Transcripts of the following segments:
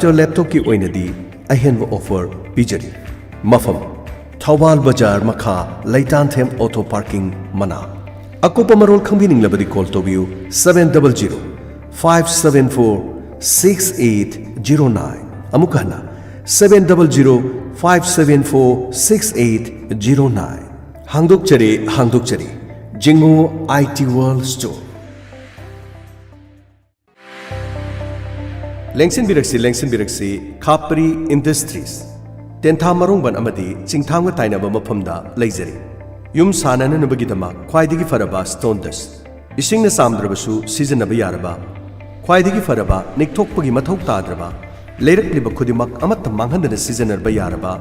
Computer laptop की ओइनदी अहेनब offer पीजरी मफम Thoubal बाजार मखा लैतानथेम ऑटो पार्किंग मना अकुप मरोल खंबिनिंगलबदी कॉल तोबियु 700 574 6809 अमुकहना 700 574 6809 हांगदोकचरी जिंगो IT वर्ल्ड स्टोर लेंसिन बिरक्सी खापरी इंडस्ट्रीज तेंथा मरोंबन अमदी चिंगथांग ताइनब मफमदा लेजरी युम सानननबगिदमा ख्वाइदगी फरबा स्टोन डस्ट इसिंग न सामद्रबसु सिजनब यारबा ख्वाइदगी फरबा निकथोकपगी मथौ ताद्रबा लेरकलिब खुदिमक अमत मांगहंदन सिजनरब यारबा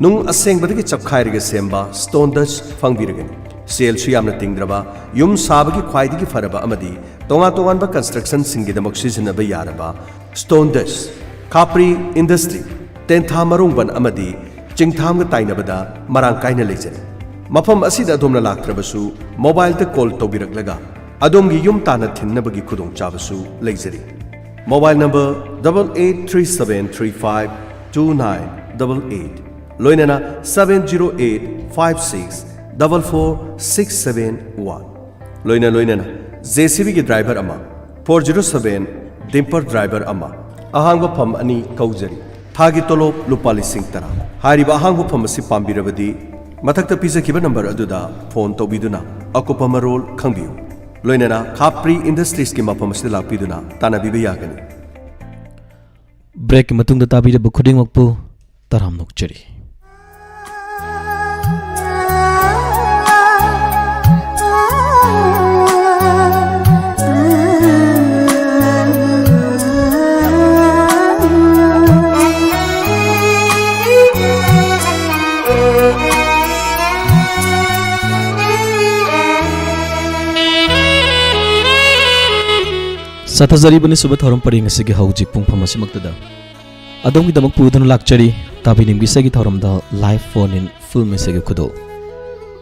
नुंग असेंगबदगी चपखाइरगे सेंबा स्टोन डस्ट फंगबिरगनी सेल सुयामना तिंगद्रबा युम साबगी ख्वाइदगी फरबा अमदी तोंगा कंस्ट्रक्शन सिंगिदमक सिजनब यारबा स्टोन डस्ट खापरी इंडस्ट्री तेंथा मरोंबन अमदी चिंगथांग ताइनबदा मरांग काइना लेजरी मफम असिदा अदोमना लाक्त्रबसु मोबाइल ते कॉल तौबिरकलगा अदोमगी युम ताना थिन्नबगी खुदोंग चाबसु लेजरी मोबाइल नंबर 8837352988 लोइनना 70856444671 लोइनना JCB की ड्राइवर अमा 407 डिम्पर ड्राइवर अमा अहांग फम अनि कौजरी थागी तोलोप लुपा लिसिंग तरा हारिबा अहांग फम असि पाम्बिरबदी मथक्ता पिजखिबा नंबर अदुदा फोन तौबिदुना अकुपा मरोल खंबियु लोइनना खापरी इंडस्ट्रीज की मफम असि लापिदुना तानाबिबा यागनी ब्रेक मतुंगदा ताबिरबा खुदिंगमकपु तराम नोकचरी सथजरीबनी सुब थौरम परिंग असिगी हौजिक पुंगफम असिमक्तदा अदोमगिदमक पुदुन लाक्चरी ताबिनिमगी सगी थौरमदा लाइव फोन इन फुल मेसेगे खुदो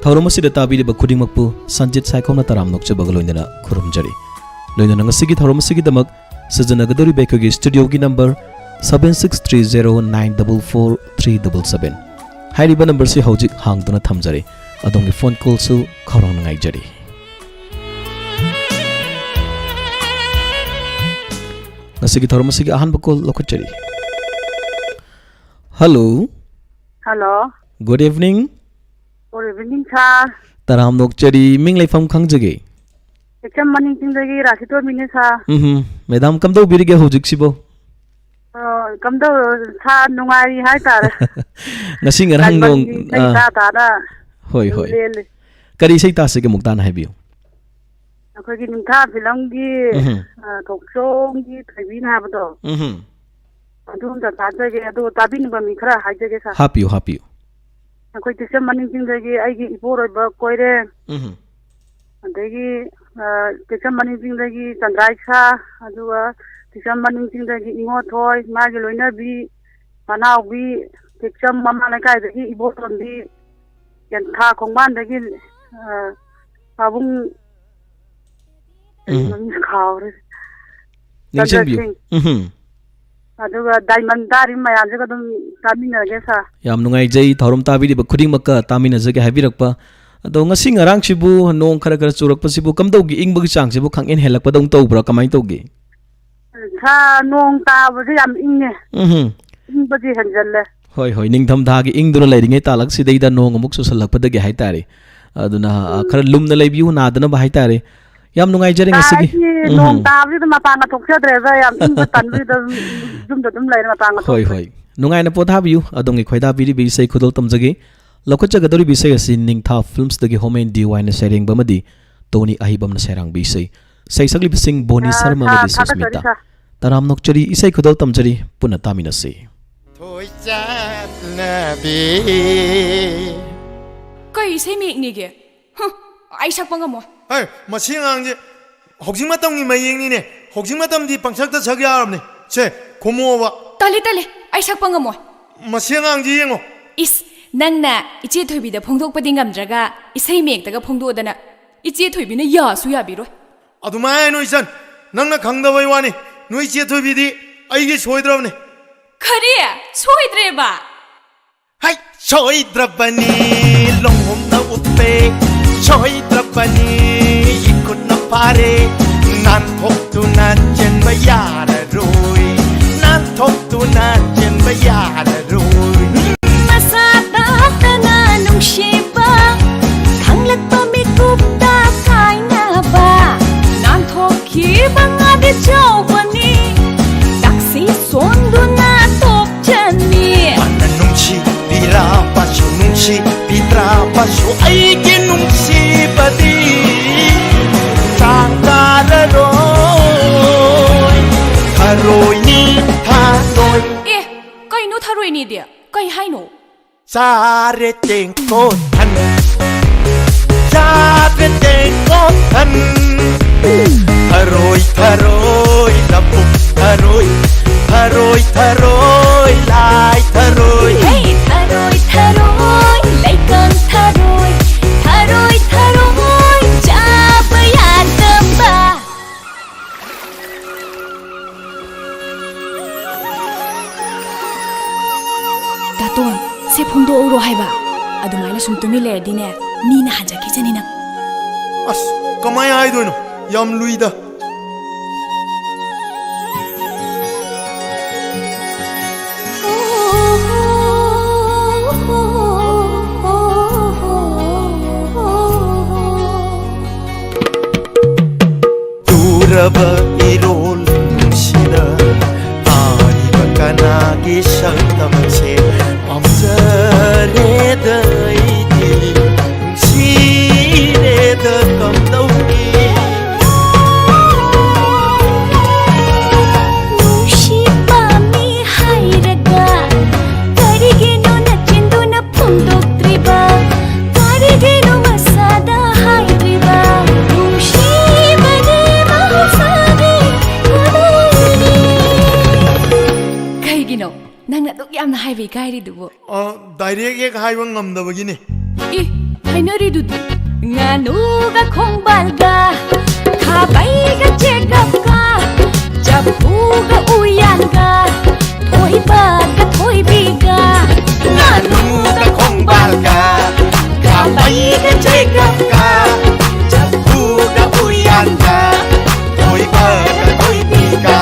थौरम असिदा ताबिरिबा खुदिंगमकपु संजित साइखोमना तराम नोकचबग लोइनना खुरुमजरी लोइनना ngасigi थौरम असिगिदमक सजनगदोरि बेखगी स्टूडियो की नंबर 7630944377 हाइरिबा नंबर से हौजिक हांगदुना थमजरी अदोमगी फोन कॉल सु खौरंग नाइजरी ngасigi thauram asigi ahanba call lokachari hello good evening sir taram nokchari ming laifam khangjage exam maning tingdagi rasitor mine sir madam kamdo birige hojik sibo kamdo sa nungari hai tar ngasi ngarang dong sa ta da hoi kari sei ta se ge muktan haibiu अखोगी निंथा फिल्मगी थोक्सोंगी थैबिन हाबदो अदुम दा ताजगे अदु ताबिन बमी खरा हाइजगे सा हापियो अखोई तिसम मनिंग जिंदगी आइगी इपोरब कोइरे अदगी तिसम मनिंग जिंदगी चंद्राइसा अदुआ तिसम मनिंग जिंदगी इंगो थोय मागे लोइना B मनावबी तिसम mama लकाइदगी इबोतोंदी यंथा खोंगबान दगी पाबुंग diamond तारी मयाम जग दम तामिनगे सा याम नुंगाई जई थौरम ताबिरिबा खुदिंगमक तामिनजगे हाबिरकपा अदो ngasi ngarang sibu nong khara khara churakpa sibu kamdaugi ingbagi chang sibu khangin helakpa dong tawbra kamai tawgi sa nong tabudi yam inge ingbagi hanjalle hoi ningtham dhagi ingduna leiringai talak sidaida nong amuk susalakpa dagi haitare aduna khara lumna leibiu nadana ba haitare yam nungai jari ngasigi nong tabri ma panga thokchadreba yam ingba tanbi dum leina panga hoi nungai na pothabiu adongi khoida biri bi sei khudol tamjagi lokhachagadori bi sei asi ningtha films dagi homen diy na sereng bamadi toni ahibam na serang bi sei sagli bising boni sarma madi susmita taram nokchari isai khudol tamjari puna tamina se thoi chat nabi kai isai mek ni ge ai sak pangamo ai masing angje hoksing matamgi mayeng ni ne hoksing matamdi pangchakta chak yarabne che komowa tale ai sak pangamo masing angje yengo is nangna iche thoibi da phongdok padi ngamdraga isai mek daga phongdo dana iche thoibi na ya su ya biro adumai no isan nangna khangda bai wani no iche thoibi di aige soidrabne Kari, soidreba. Hai, soidrabani, longom na upe, soidrabani, ikut na pare, nan thok tu na chen bayara roy, nan thok tu na chen bayara roy. Masata na nung shiba, thanglat pa mi kupta kai na ba, nan thoki banga de chawani, taxi sondu na top chani. Nungsi, pira pasu nungsi, pitra pasu ay kinungsi pati, sangkara roy, haroy ni haroy. Eh, kay no tharoy ni dia. Kay hay no. Sare tengko tan, sare tengko tan, haroy haroy labuk haroy, haroy haroy lai haroy. Hey, tharoy tharoy, laikan tharoy, tharoy tharoy, chabayan ba. Daton, se phongdo oro haiba. Adumaina sum tumi le dine. Ni na haja ki na. As kamay ay doino, yam luida. Duraba irol sida, ari bakana ki shaktam che, pamjare dai di, shire da kam dauni. Shiba mi hairaga, karigeno na chindu na phundok triba, karigeno masada hairiba. Shiba de mahasadi kudari. Kay gino. Nang na duk yam na haibi kay ri dubo. Direct ek hai wang ngam da bagini. Eh, hay na ri dudu. Nganuga khongbalga, khabaiga chekapka, chapuga uyanga, thoiba ka thoibiga. Nganuga khongbalga, khabaiga chekapka, chapuga uyanga, thoiba ka thoibiga.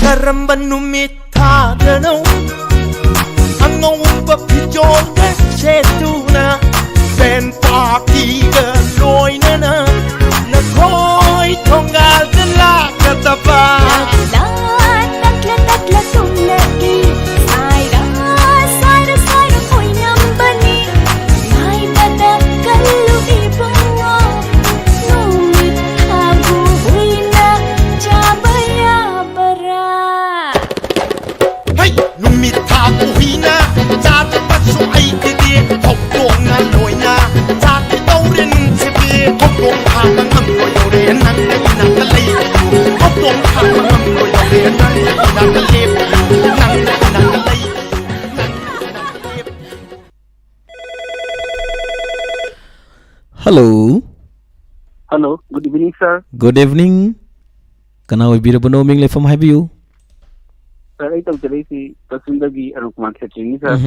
Karamba numit thagano, angong papijon ka setuna, ben party ka loy na nakoy tongal dala kataba. Takla takla tumlaki, saira saira saira koi nambani, nai bada kallu ibungo, numit hagu huina chabaya bara. Hey, numit thagu hina, jat patsu ai tidi, thok dong na loy na, jat taurin sibi, thok dong thang ngam loy yore nang na inang kalay, thok dong thang ngam loy yore nang na inang kalay, nang na inang kalay, nang na inang kalay. Hello. Hello, good evening, sir. Good evening. Kana oibirabano ming lefam haibiu. Sir, I told you Kasundagi Arun Kumar Khetri, sir.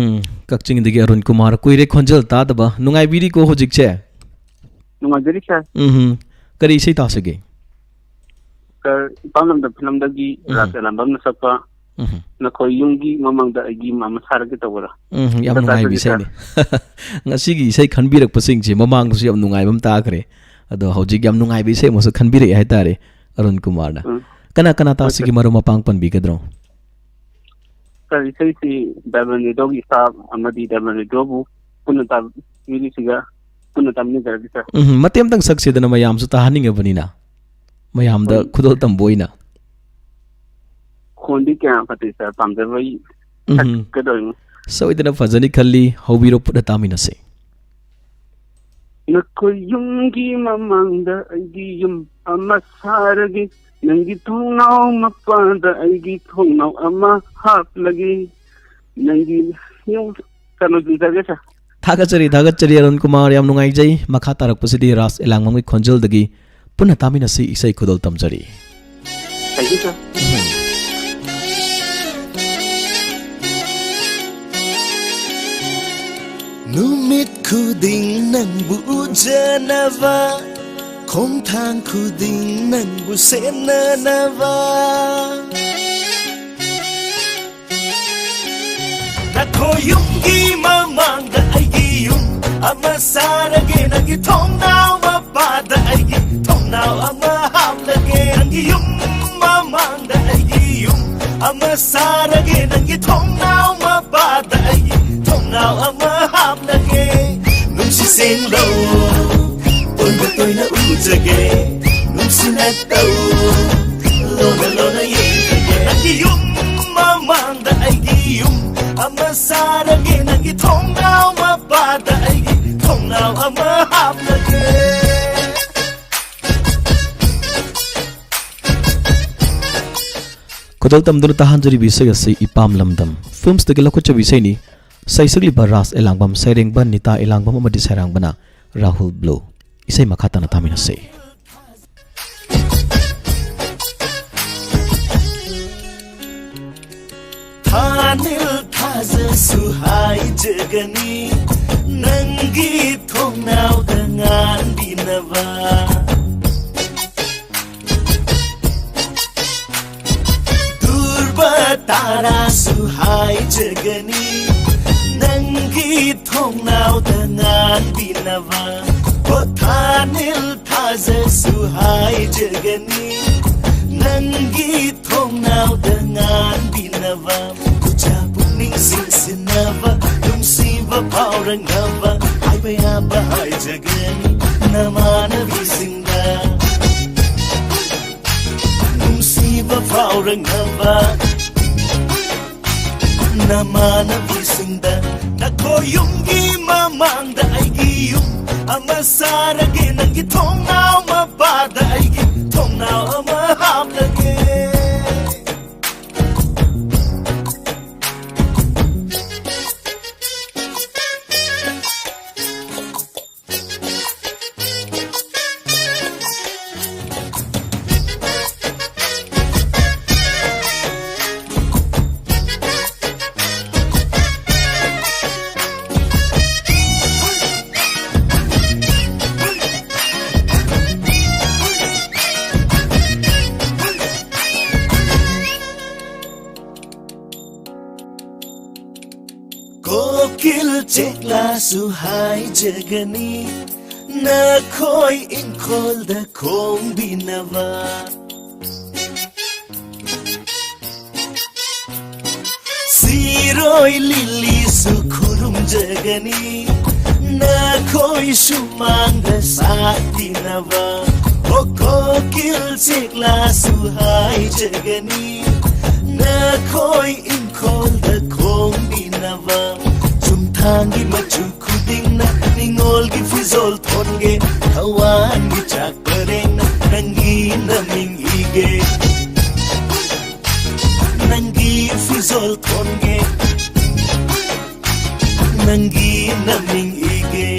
Kakching digi Arun Kumar kuire khonjal ta daba nungai biri ko hojik che. Numajari, sir. Kari sei ta sage. Sir, Pamlam the Pilamdagi, Rasalambam Sapa, Nakoyungi, Mamang the Agi Mama Saragitawara. Yam nungai bi sei ni. Ngasigi sei khanbirak pasing che mamang su yam nungai bam ta kare. Ado hojik yam nungai bi sei mo su khanbire hai tare Arun Kumar na. Kana kana ta sigi maru mapang pan bi kadro. Sir, I say Dabani Dog staff, Amadi Dabani Dobu, Punata, Unisiga, Punatam Nigar, sir. Matem tang saksi na mayam su tahaning abanina. Mayam da khudol tam boina. Kondi Camp, sir, Pamdavai, Kadon. So idana fazani khalli hobiro pudatamina se. Nakoyungi Mamang the Agium, Amasaragi. Nangi thongnaw mapanda aigi thongnaw ama hap lagi nangi yung ꯀꯩꯅꯣ ꯁꯔ थागचरी अरुण कुमार याम नुंगाइजै मखा तारकपसिदि रास एलांगमंगि खंजलदगी पुनः तामिनसि इसै खुदल तमजरी thank you sir Numit khuding nang bu ujanava Khong thang khuding nang bu senanava Nakoyungi mamanga aigi yung Ama sarage nangi thong nao mapada aigi Thong nao ama hamlage nangi yung mamanga aigi yung Ama sarage nangi thong nao mapada aigi Thong nao ama hamlage Nung si sing low Punda toy na ujage Nung si nataw Lona yegage Nangi yung mamanga aigi yung Ama sarage nangi thong nao mapada aigi Thong nao ama hamlage खुदल तमदुन तहांजरी विषय से इपाम लमदम films तक लखुच विषय नि सैसगली बरास एलांगबम सैरेंग बन निता एलांगबम अमदि सैरांग बना Rahul blow इसै मखाता नथामिन से थानिल थाज सुहाई जगनी नंगी थोंगनाव दंगान दिनवा तारा सुहाई जगनी नंगी थोंगनाव दंगान दिनवा ओ थानिल थाज सुहाई जगनी नंगी थोंगनाव दंगान दिनवा कुचा पुनिंग सिलसिनवा नुंसीवा पावरंगवा हाइबया बहाई जगनी नमाना विसिंगा नुंसीवा पावरंगवा Namana visingda Nakoyungi mamangda aigi yung Ama sarage nangi thong nao mabada aigi Thong nao ama hamlage Kokil chekla suhai jagani Na khoi in khol da khom binava Siroi lili sukhurum jagani Na khoi shumang da satinava O kokil chekla suhai jagani Na khoi in khol da khom binava Tangi machu kuding na ningol gi fizol thonge hawan gi chak pareng na nangi naming ige nangi fizol thonge nangi naming ige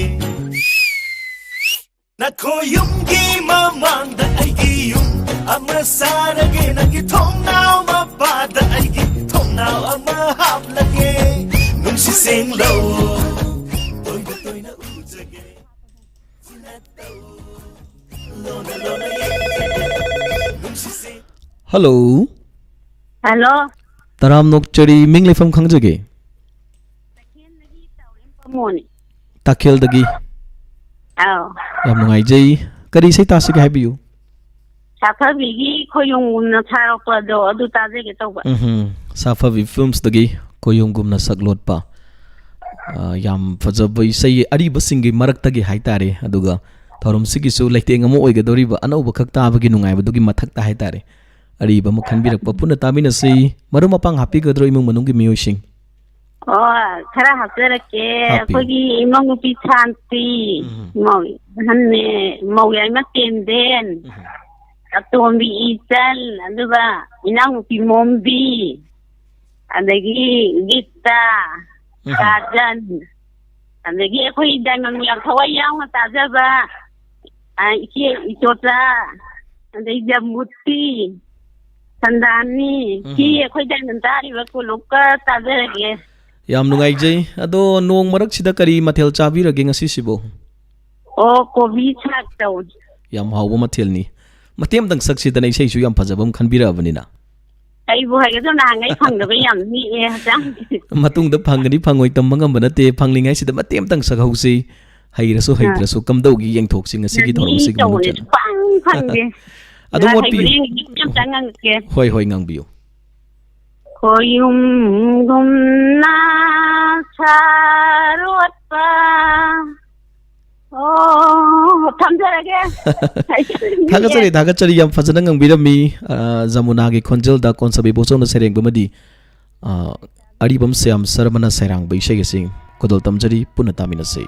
nakoyungi mamangda aigi yung ama sarage nangi thong nao mapada aigi thong nao ama hablage Nung si sing low Toy na ujage Sinataw Lona Nung si sing hello hello तराम नोकचरी मिंग लेफम खंगजगे मोनी ताखेलदगी आओ याम नुंगाइजै करी सै तासिगे हाइबियु साफाबिगी खोयुंगुमना थारकपदो अदु ताजेगे तौबा साफाबि फिल्म्स दगी कोयुंगुमना सकलोटपा याम फजब इसै अरिबसिंगी मरक्तगी हाइतारे अदुगा थौरम सिगिसु लेटेंग अमो ओइगदोरिबा अनौब खक्ताबगी नुंगाइबदुगी मथक्ता हाइतारे अरिबा मु खनबिरकपा पुना तामिनसै मरु मपांग हापिगद्रो इमुंग मनुंगी मियोइसिंग खरा हाजरके अखोगी इमंग नुपी शांति मौई हन्ने मौयाई मा तेंदेन अतोंबी इचल अदुगा इनांग नुपी मोमबी अदगी Gita Tajan. Adagi ako'y diamond mo yung kawayaw nga tajaba. Ichota. Adagi jamuti. Sandani. Ki ako'y diamond tari kulok ka tajarage. Yam nungaijay. Ado noong marak sida kari mathel chabirage ngasisibo. O kobi sak daw. Yam hawba mathel ni. Matiam dang saksida na isay su yam phajabam khanbirabani na. Ay buhay ka doon na ngay panggabi yam ni jang. Matungda phangani phangoi tam mangam banate phanglingai sida matiam dang saghausi hairasu kamdaugi yang thoksi ngasigi thorom sig mujan. Pang de. Ado mo pi. Hoi ngangbiyo. Koyum gumna charot pa. 탐자라게. 다가짜리 양 파자는 강비람미 자무나기 콘젤다 콘사비 보송나 세랭 버마디 아리범 세암 서르마나 세랑 베이셰게싱 고돌 탐자리 पुनतामिनसे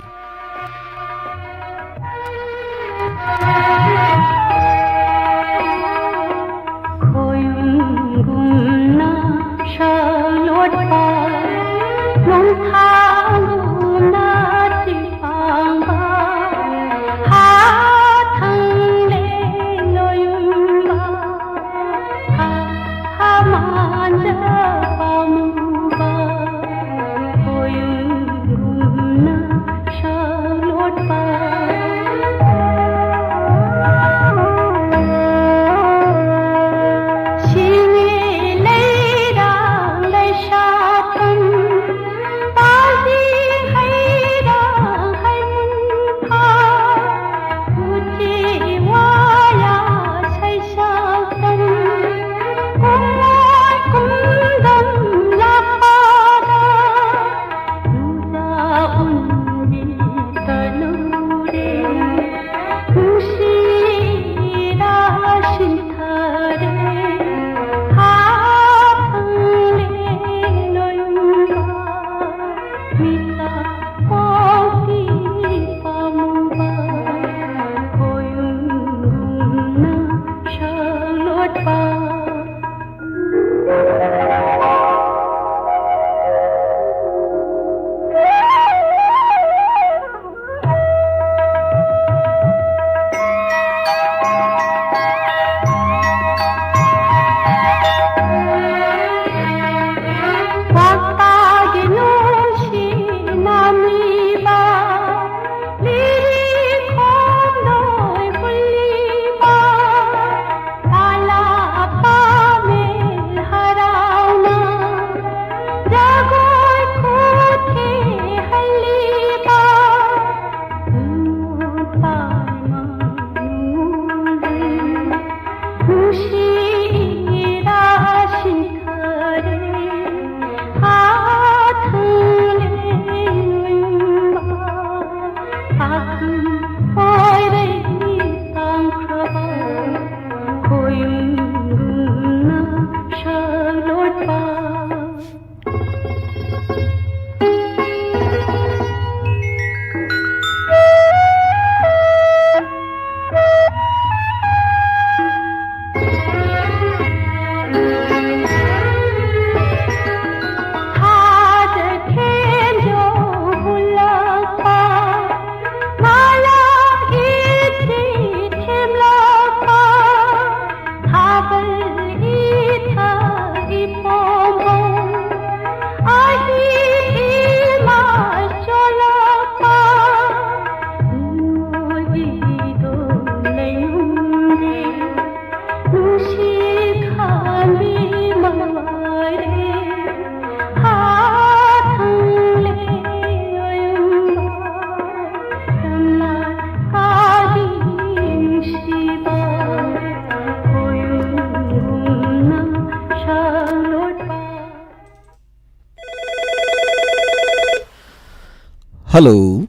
Hello.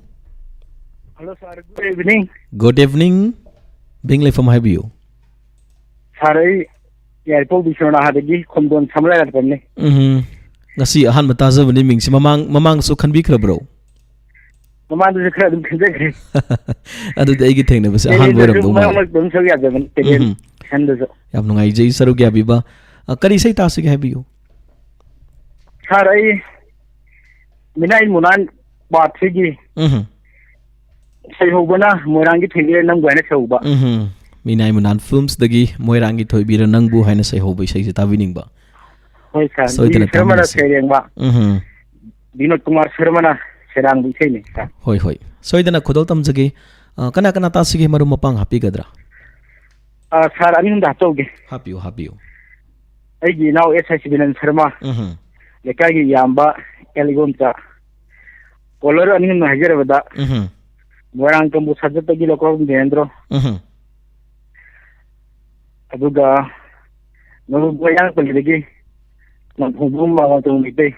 Hello sir, good evening. Good evening. Bingley from Highview. Sir, airport bisona hadagi khomdon samla gat pamne. Ngasi ahan mataza bani mingsi mamang so khanbi khra bro. Mamang du khra dum khje khre. Adu dai gi thengna bas ahan boram do ma. Mamang dum so ya jaban tegen handa so. Yam nungai jai saru gya biba. Kari sai ta sig Highview. Sir, Mina in Munan Batrigi. Say Hobana, Morangi Tiger, Nangwana Soba. Minai Munan Films dagi Moirangi Toibira Nangbu Haina say Hobi says it winning ba. So it's a Shermana saying ba. Dino Kumar Shermana Serang Bikini. Hoi hoi. So then a Kodotam Zagi, Kanakana Tasigi Marumapang happy gadra. Saranin da toge. Happy you. Agi now SSB and Sherma. The Kagi Yamba, Eligonta. Color and in Nigeria. Morang Kambu Sajatagi Loco Dendro. Aduga no Boyan Poligi. Not Hubuma want to meet day.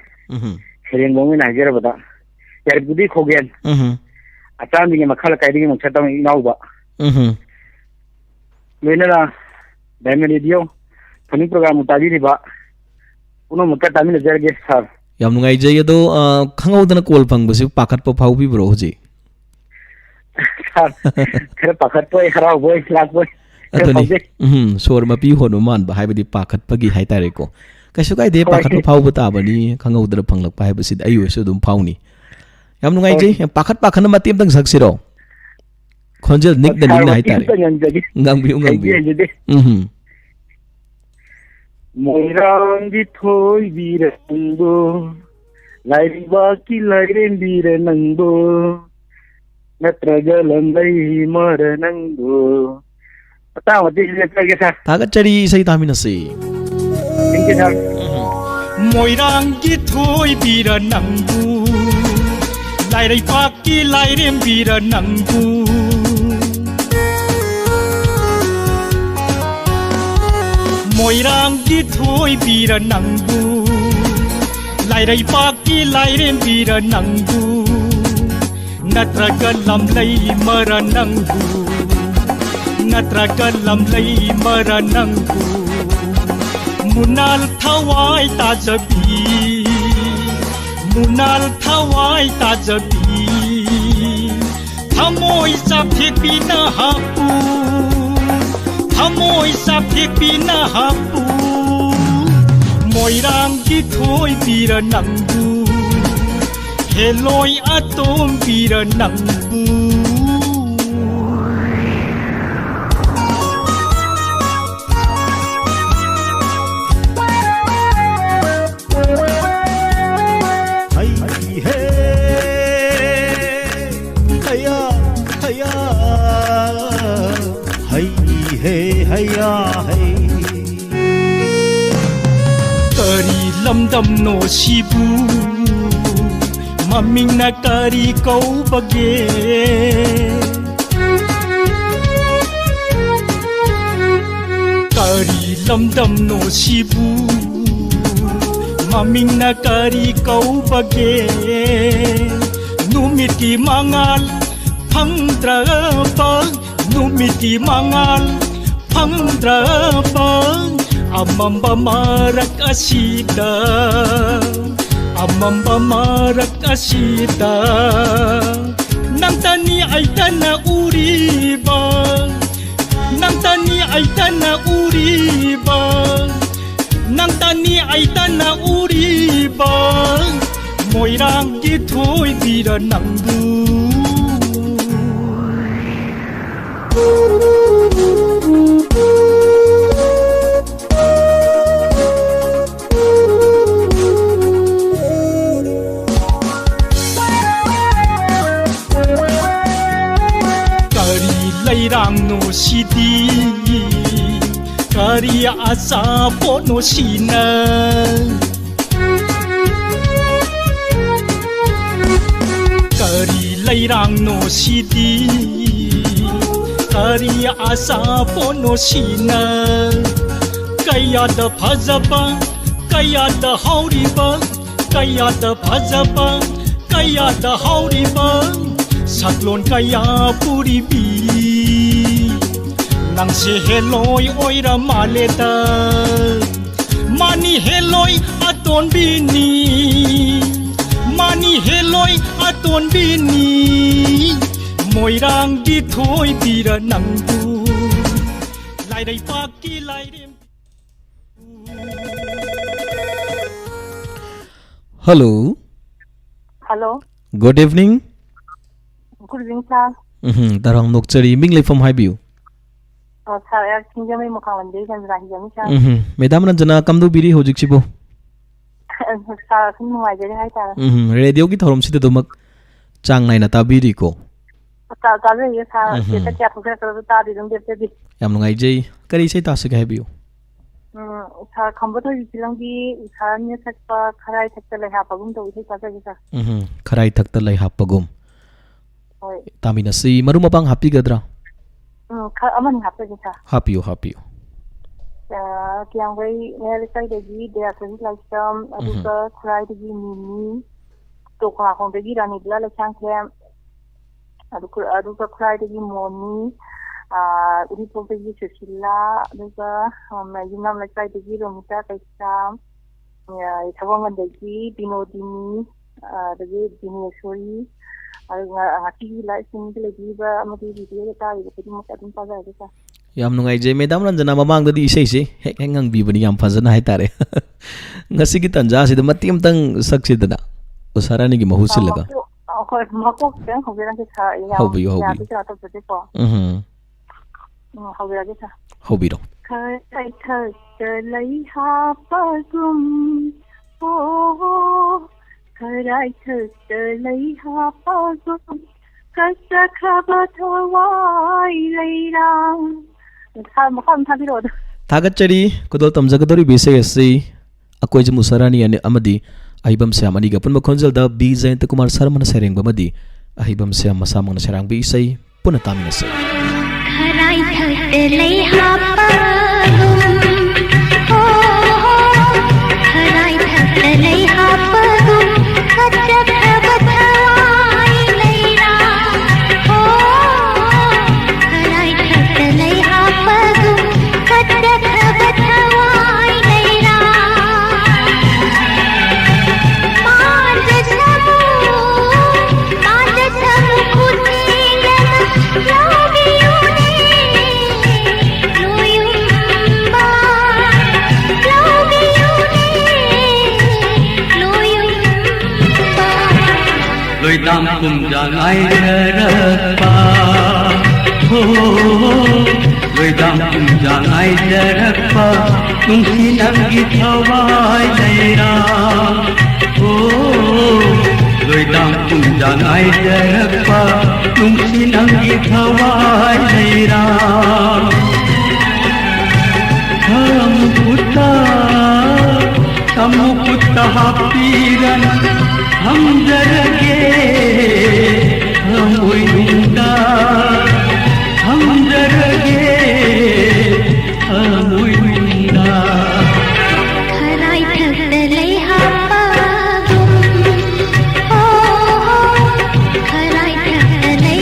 Hearing woman Nigeria. Yerbudi Hogan. Attending a Makalakaidi and Chatham in Alba. Venera, Damenidio, Puni program Mutadiba, Uno Mutatamina Jergis have. Yamungai Jayado, Kango than a coal pang was you packet for Paupi Broji. Packet boy, Hara boy, last boy. So Mapi Honuman, but have the packet Pagi Haitarico. Kasukai de packet of Pautabani, Kango the Pang of Pibasid, Ayusudum Pauni. Yamungai, and packet Pakanamatim than Saxiro. Conjure Nick the Night. Moirangi Toy Virango, Lairibaki Lairen Viranango, Natragalangai Maranango. Tagachari say Taminasi. Moirangi Toy Viranango, Lairibaki Lairen Viranango. Moirangi Toy Viranango, Lairibaki Lairen Viranango, Natragalam Lay Maranango, Natragalam Lay Maranango, Munal Tawai Tajabi, Munal Tawai Tajabi, Tamoy Saphi na hapu. Amoy sa pipina hapu Moirangi Toy Viranango Heloy atom Viranango Kari lamdam no shibu Maming na kari kau bage Kari lamdam no shibu Maming na kari kau bage Numiti mangal pangdrapa Numiti mangal pangdrapa Amamba marak asita Amamba marak asita Nang tani ay tana uriba Nang tani ay tana uriba Nang tani ay tana uriba Moirangi Toy Viranango Lairang no sidi Kari asa po no sina Kari lairang no sidi Kari asa po no sina Kaya da phajaba Kaya da hauriba Kaya da phajaba Kaya da hauriba Saklon kaya puribi Nang se heloy oira maleta Mani heloy aton bini Mani heloy aton bini Moirangi Toy Viranango Lairai paki lairai Hello Hello. Good evening. Good evening, sir. Darang nokchari ming leifam haibiu. Sir, I think you may be calling this and Rahim, sir. Madam Ranjana kamdu biri hojik chibo. Sir, I think I did it, sir. Radio ki thorom sida dumak chang nai na tabiri ko. Sir, yes, sir. Kita cakap kita tadi dong dia. Yam nungai jai kari sai ta se haibiu. Sir, kamu tu bilang di usahanya sekpa karai sektor leha pagum tu itu saja kita. Karai thakta lai hapagum. Tamina si maru mapang happy gadra. Aman apa kita? Happy. Yang way nilai lagi dia akan lagi aduga karai lagi mini. Tu kalau kau pergi rani bela lagi yang aduga karai lagi moni. Ini pun pergi Susila, juga Yunam lagi pergi Romita Kaisam, ya Tawangan lagi Binodini, lagi Binesori, ngaji lah sini lagi mati video kita, jadi mungkin ada apa saja kita. Yam nungai jai Madam Ranjana mamang tadi isai hengang bibani yam fazana hai tare. Ngasi kita anja sih mati tang saksi dana. Usara ni ki mahusil laga. Makok kan, kau bilang kita ya. Hobi. Kita atau betul. Hầu ra sao? Hầu bị đâu? Khơi thơ chờ lấy hà pagum, khơi thơ chờ lấy hà pagum, kasa kabatawai leirang. Mà không tham biết rồi. Thagat chari kodol tamjagadori bese asi akoi jamu sarani ane amadi ahibam se amani ga punma khonjal da B Jayant Kumar Sarmana sereng bamadi ahibam se masamang na serang bi isai punatamina se. Karai thakta lai hapagum, karai thakta lai hapagum, kacak kabathawai leira. Karai thakta lai hapagum, kacak kabathawai leira. Majasamu kutingan labiyu. Lôi tam cùng giang ai đất pa, lôi tam cùng giang ai đất pa, tung xin anh ghi thawai leira. Lôi tam cùng giang ai đất pa, tung xin anh ghi thawai leira. Kamu putta hapiran. हम जरगे हम उइंदा हम जरगे हम उइंदा खराई थकता लई हापागुम खराई थकता लई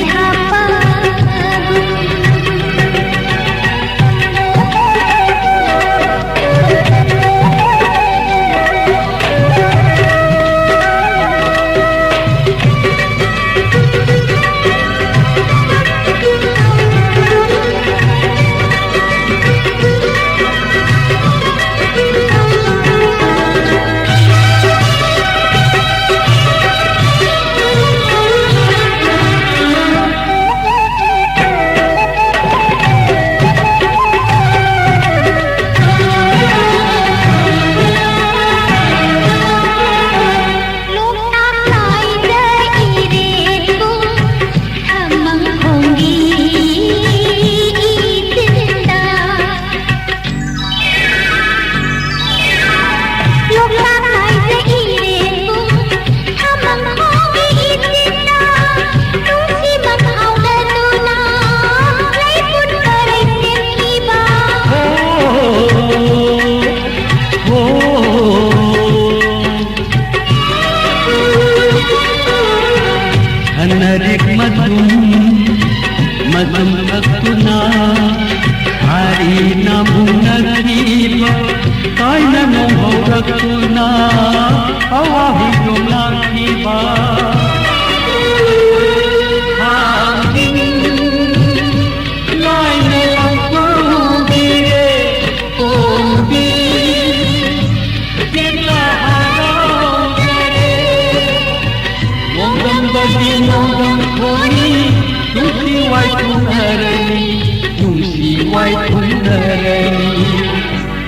थोनी नुंसी Y थुनहरनी नुंसी Y थुनहरनी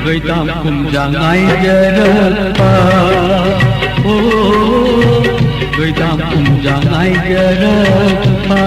गैदाम कुमजांगाई जरपा O गैदाम कुमजांगाई जरपा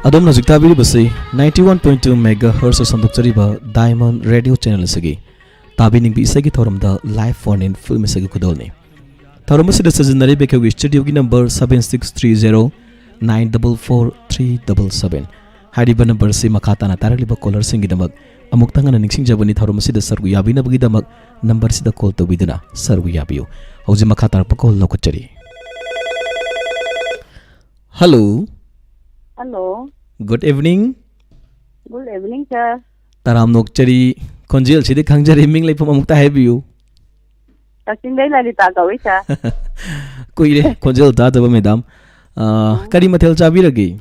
Adom Nazik Tabiri Basi 91.2 MHz Sandukchariba Diamond Radio Channel Sagi Tabi Ning Isagi Thoramda Live Phone in Film Sagi Kudolni Thoramasida Sajanari Bekawi Studio number 7630944377 Hadiba number si Makata na Taraliba caller Singidamak Amuktangan Nixing Jabani Thoramasida Sargu Yabina Bagidamak number sida call to Vidana Sargu Yabiu Hauzi Makatar Pakol Lokuchari Hello Hello. Good evening. Good evening, sir. Taram Nokchari Konjil Chidi Kangjari Ming Lay Pamukta have you? Taksindai Lalita Gawi, sir. Kuire Konjil Dada Madam Karimatel Jabiragi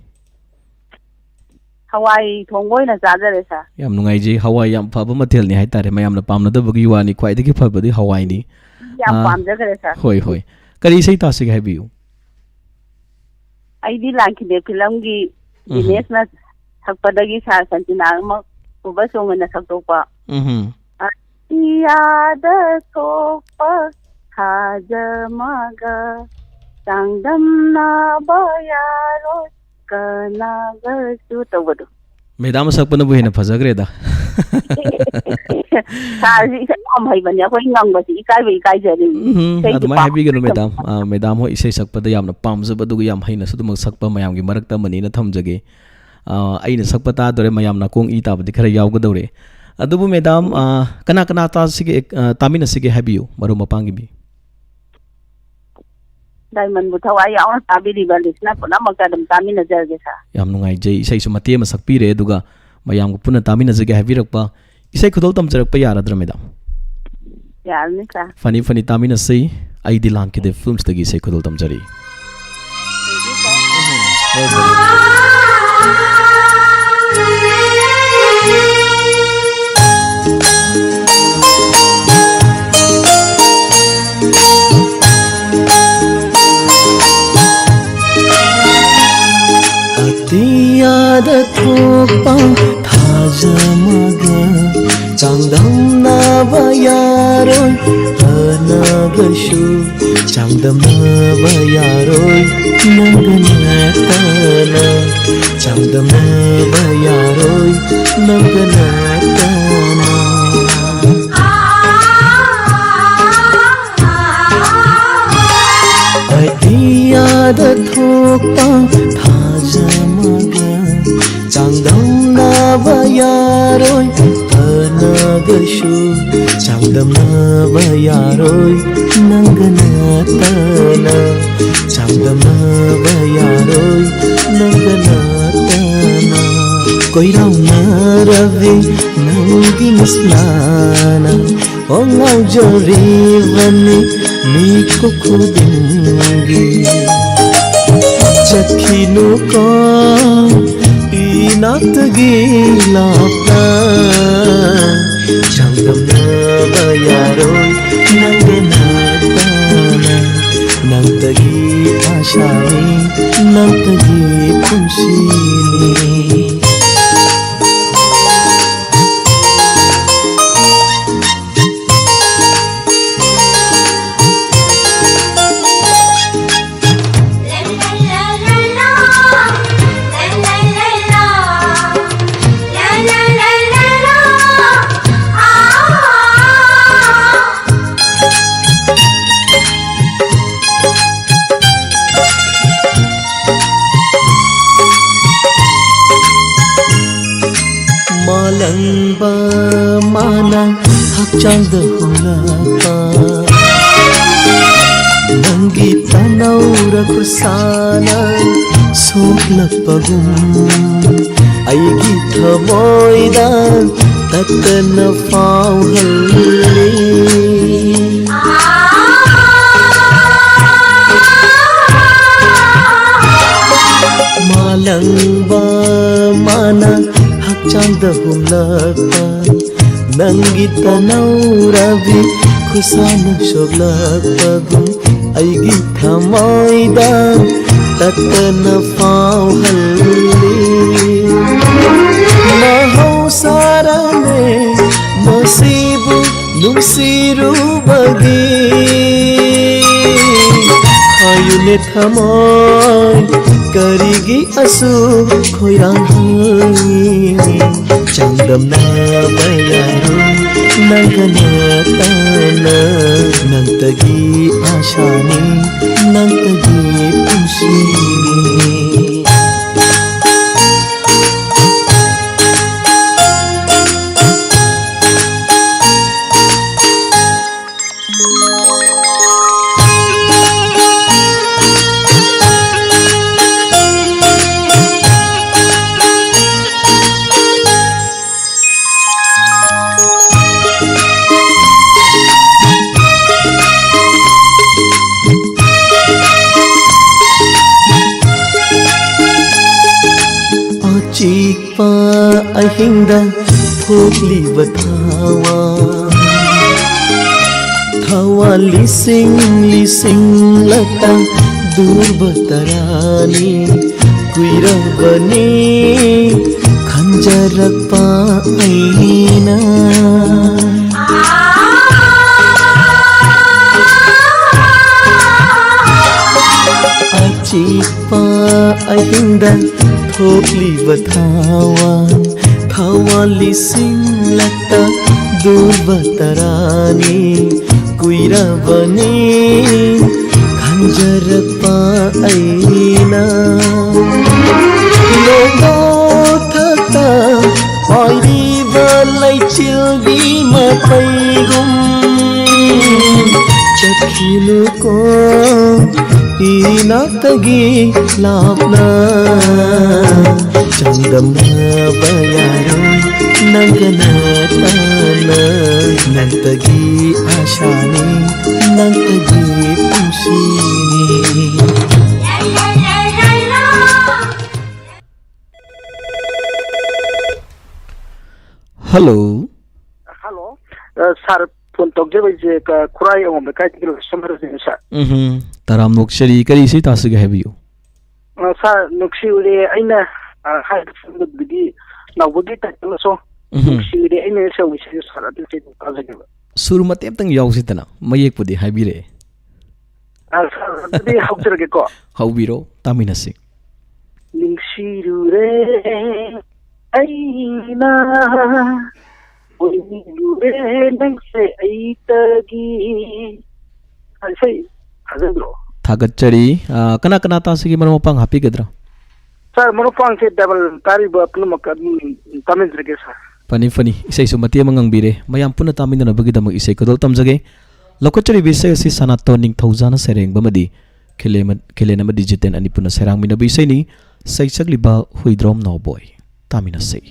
Hawaii Tongoy na Zadar, sir. Yam Nungaiji Hawaii Yam Papa Matel ni Haitare Mayam the Pamna the Bugiwani quite the Kipabadi Hawaii ni Yam Pam Jagger, sir. Hoi Hoi Kari say Tasik have you? I did like the Pilangi Ines na Sakpadagi sa Santinama Ubasong na Saktopa. Iyada Sopa Hajamaga Sangdam na Bayaro Kanaga Sutawadu. Madam Sapana Buhina Pazagreda Sazi Om Haibanya Hoyang was Ikai Kaijari. My happy Madam Madam Ho is Sakpadayam, the palms of Baduyam Hina Sudum Sakpa Mayam, Marakta Manina Tamjage. I Sakpata Dore Mayam Nakung Ita, the Karayagadore. Adubu Madam Kanakanata Tamina Sige Habiu, Maruma Pangibi. Diamond Butawai on Tabidi Balisna, Namakadam Tamina Jargesa. Yamnungai J. Say Sumatia Sakpire Duga, Mayam Puna Tamina Ziga Havirapa. Isay Kudotam Jarapayara Drameda. Yalnika. Funny Tamina say, I delanki the films the Gisay Kudotam Jari. Atiyada Kopa Thajamaga Changdam Navayaroy Hanagashu Changdam Navayaroy Nanganatana Changdam Navayaroy Nanganatana ꯌꯥꯗ ꯊꯣꯛꯄ ꯊꯥꯖꯃꯒ ꯆꯥꯡꯗꯝꯅꯕ ꯌꯥꯔꯣꯏ ꯐꯅꯒꯁꯨ ꯆꯥꯡꯗꯝꯅꯕ ꯌꯥꯔꯣꯏ ꯅꯪꯒ ꯅꯠꯇꯅ ꯆꯥꯡꯗꯝꯅꯕ ꯌꯥꯔꯣꯏ ꯅꯪꯒ ꯅꯠꯇꯅ ꯀꯣꯏꯔꯥꯎꯅꯔꯕꯤ ꯅꯪꯒꯤ ꯃꯤꯠꯂꯥꯅ ꯉꯥꯎꯖꯔꯤꯕꯅꯤ ꯃꯤꯀꯨꯞ ꯈꯨꯗꯤꯡꯒꯤ ꯆꯠꯈꯤꯅꯨꯀꯣ 이나뜨기 랍나 장담나봐 야로이 난게 나타나 낭떠기 아샤니 낭떠기 품시니 malangba mana hakchangda hulapa nangi tanaura kusana soklapagum aigi thamoida tatna fauhalli malangba mana hakchangda humlakpa nangi tanaurabi kusana shoglakpagum aigi thamoida tatna fauhalli mahosarane masibu nungsirubagi ayune thamoy karigi asu khoirang chandamnaba yaroy nangga natana nangtagi ashani nangtagi pungsini chikpa ahingda thokliba thawa lising lising lata durbatarani kuirabani khanjarakpa aina chikpa ahingda thokliba thawa lising lata durbatarani kuirabani khanjarakpa aina logo thata oiriba laichilgi mapaigum chakhinuko inatagi lapna chandamnaba yaroy nangga natana nangtagi ashani nangtagi pungsini hello hello sir phone tokjeba je ka khurai om ka tikilo samar sin sir taram nokshari kari si tasige habiyo sir nokshi ure aina hai sambudi nawudi taklo so nokshi ure aina so wi sir adu se ka jageba sur mate tang yawsitana mayek pudi habire sir adu hawjrage ko hawbiro taminasi ningshirure aina oilure nangse aitagi sai hazandro थागतचरी कना कना तासिगी मरमपंग हापिगद्रा sir मरुपंग से double तारीब पुनमक तमिन्द्रगे sir funny funny इसै सुमति मंगंगबिरे मयाम पुना तामिननबगिदमक इसै कदल तमजगे लौकचरी विषय असि सनातन निंगथौजाना सेरेंगबमदि खेलेन digital अनि पुना सेरांगमिनबि इसैनि सैसगलिबा हुइद्रोम नौबॉय तामिनसै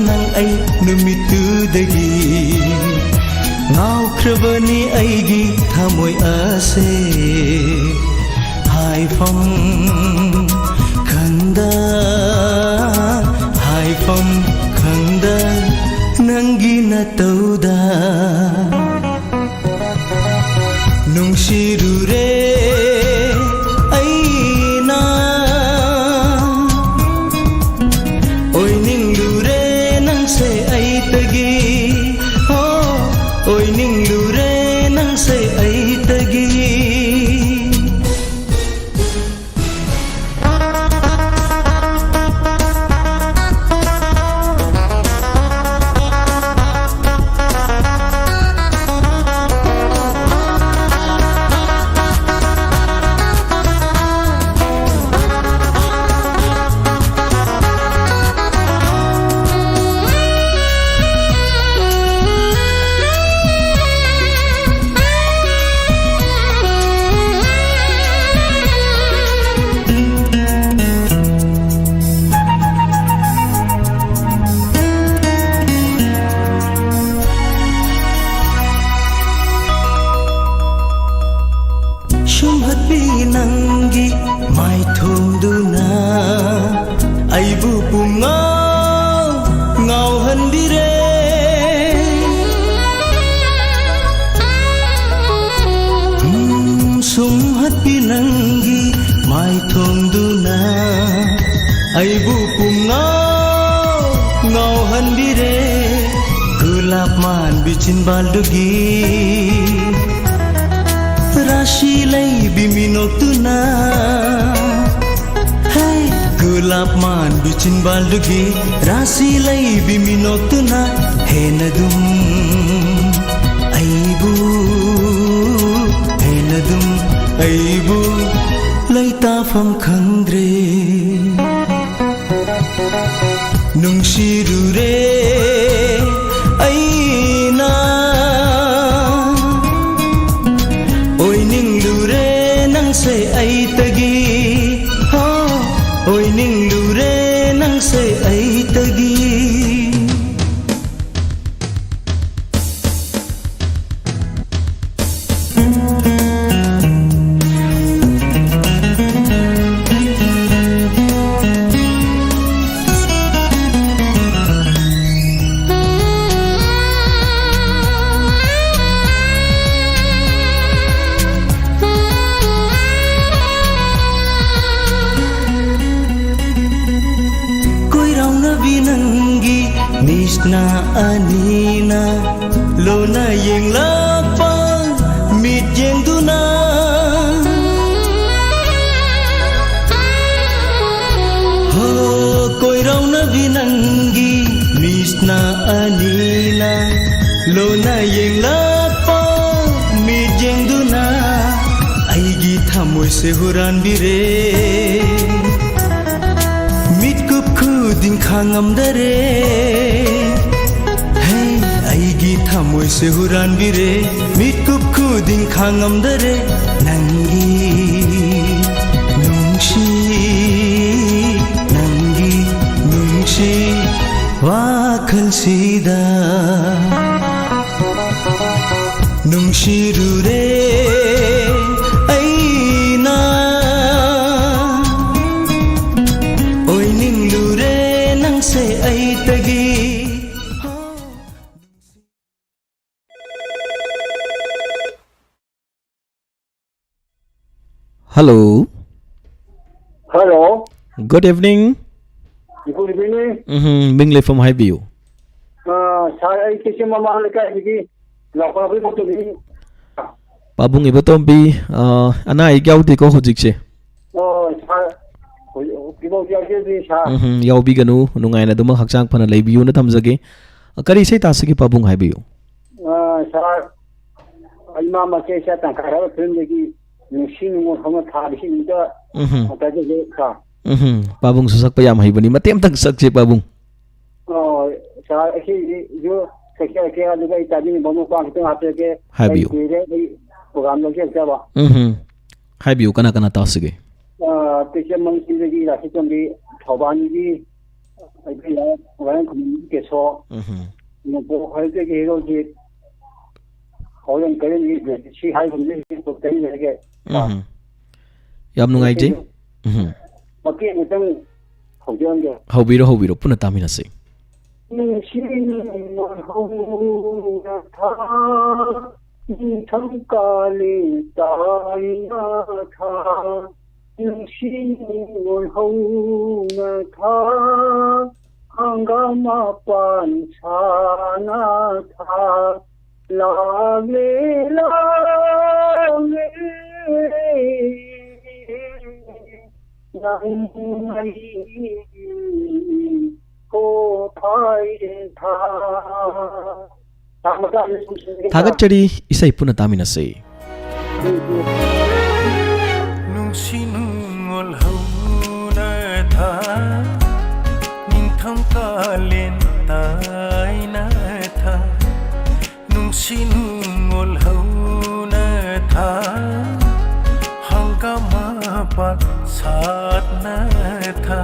नang ai numitudagi ngaukrabani aigi thamoi ase haifam khanda nangi na tauda nungsirure aina oiningure nang se aitagi ho oiningure nang se aitagi nangi mai thonduna aibu pungau ngau handire sumhat nangi mai thonduna aibu pungau ngau handire gulab man bicin baldugi rashi lay biminok tuna hey gulab man bicin baldugi rashi lay biminok tuna henadum aibu laita fam khandre nungsirure aina se aitagi ho oining lure nang se aitagi Nishna anina lona yeng lapa mit yeng duna ho koi rau na vinangi Nishna anina lona yeng lapa mit yeng duna aigi thamoi se huran bire din khangam dare hey aigi thamoi se huran bire mikup khu din khangam dare nangi nungshi wakhal sida nungshi rure Hello. Hello. Good evening. Good evening. Minh Lê from Highview. Sai ai cái mà mang lại cái gì? Lão có biết một cái gì? Pabung iba tombi ana igaw di ko hojik se. Sai. Cái bao giờ cái gì sai? Yaw bi ganu nungai na duma hakchang phana leibiu na thamjage. Kari sei ta sigi Pabung Highview. Sai. Ai mà cái sai tang khara phim lagi nusin mo hama tha bi ni da. Ta je ka. Pabung susak pa yam haibani matem tak sak se Pabung. Sai khi yo cái anh cái ta đi bao quan cái hạt cái Highview. cái program nó cái ba. Highview kana kana ta sige. Cái chuyện mang sinh cái là cái chuyện đi thảo ban đi cái là cái cái số. Nó bộ hay cái đó gì có những cái gì chỉ hay không biết cái này cái. Yam nungai je. Mà cái người ta không chơi cái. Hobiro puna tamina se. Nung xin hồng tha thăm ca lê tai tha nung xin hồng tha hangama pan sana tha la le nang ai cô phai tha Thagat chari isai puna tamina se. nung sinungol hauna tha ning tham ka len tai na tha nung sinungol hauna tha hangama pa sat na tha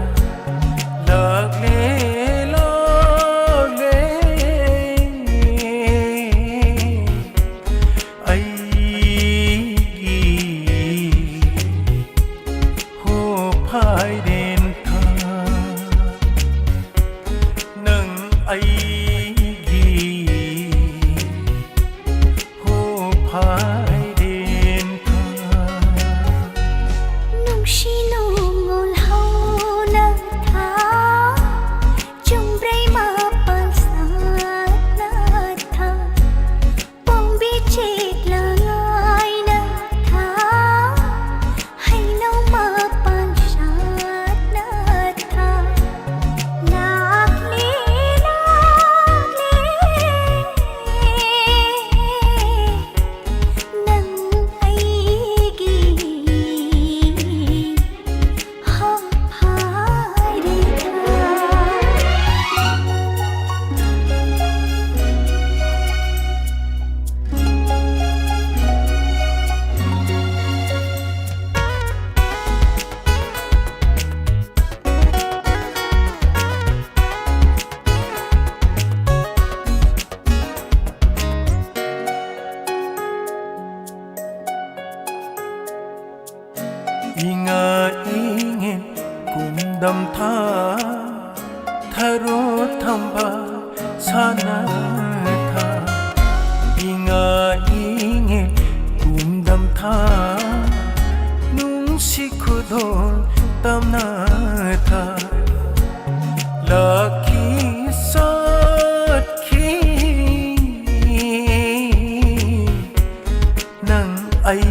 Hãy